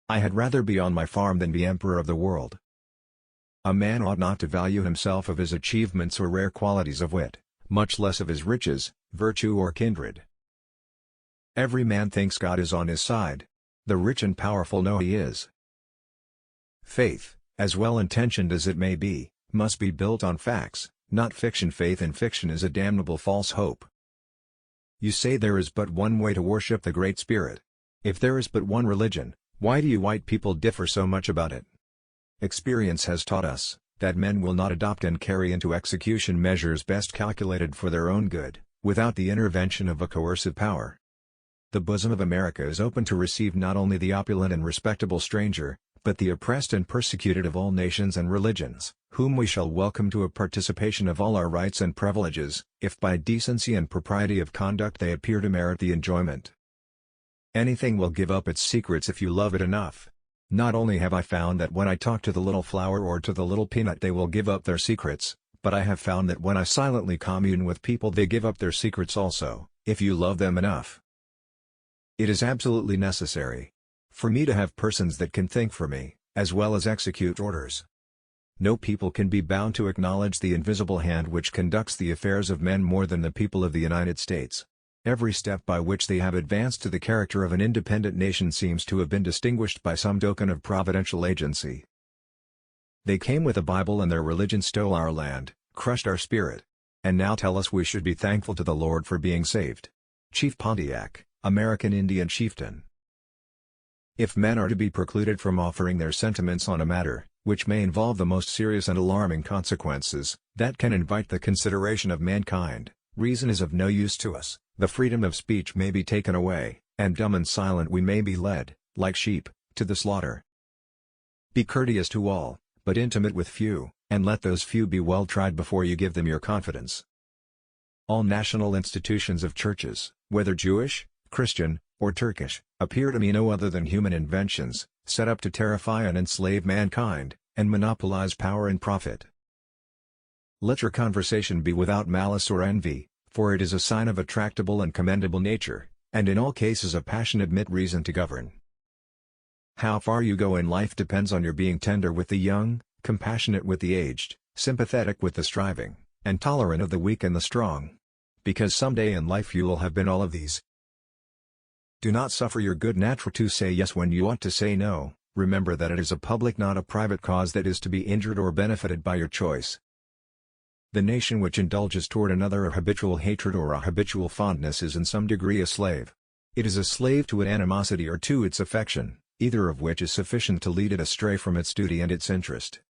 I had rather be on my farm than be emperor of the world. A man ought not to value himself of his achievements or rare qualities of wit, much less of his riches, virtue or kindred. Every man thinks God is on his side. The rich and powerful know he is. Faith, as well-intentioned as it may be, must be built on facts, not fiction. Faith in fiction is a damnable false hope. You say there is but one way to worship the Great Spirit. If there is but one religion, why do you white people differ so much about it? Experience has taught us that men will not adopt and carry into execution measures best calculated for their own good, without the intervention of a coercive power. The bosom of America is open to receive not only the opulent and respectable stranger, but the oppressed and persecuted of all nations and religions, whom we shall welcome to a participation of all our rights and privileges, if by decency and propriety of conduct they appear to merit the enjoyment. Anything will give up its secrets if you love it enough. Not only have I found that when I talk to the little flower or to the little peanut they will give up their secrets, but I have found that when I silently commune with people they give up their secrets also, if you love them enough. It is absolutely necessary for me to have persons that can think for me, as well as execute orders. No people can be bound to acknowledge the invisible hand which conducts the affairs of men more than the people of the United States. Every step by which they have advanced to the character of an independent nation seems to have been distinguished by some token of providential agency. They came with a Bible and their religion stole our land, crushed our spirit. And now tell us we should be thankful to the Lord for being saved. Chief Pontiac, American Indian Chieftain. If men are to be precluded from offering their sentiments on a matter, which may involve the most serious and alarming consequences, that can invite the consideration of mankind, reason is of no use to us, the freedom of speech may be taken away, and dumb and silent we may be led, like sheep, to the slaughter. Be courteous to all, but intimate with few, and let those few be well tried before you give them your confidence. All national institutions of churches, whether Jewish, Christian, or Turkish, appear to me no other than human inventions, set up to terrify and enslave mankind, and monopolize power and profit. Let your conversation be without malice or envy, for it is a sign of a tractable and commendable nature, and in all cases a passion admit reason to govern. How far you go in life depends on your being tender with the young, compassionate with the aged, sympathetic with the striving, and tolerant of the weak and the strong. Because someday in life you will have been all of these. Do not suffer your good nature to say yes when you ought to say no. Remember that it is a public not a private cause that is to be injured or benefited by your choice. The nation which indulges toward another a habitual hatred or a habitual fondness is in some degree a slave. It is a slave to an animosity or to its affection, either of which is sufficient to lead it astray from its duty and its interest.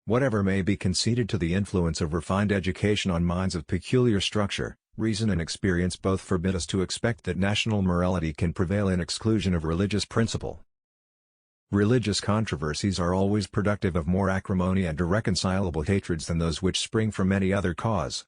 Whatever may be conceded to the influence of refined education on minds of peculiar structure, reason and experience both forbid us to expect that national morality can prevail in exclusion of religious principle. Religious controversies are always productive of more acrimony and irreconcilable hatreds than those which spring from any other cause.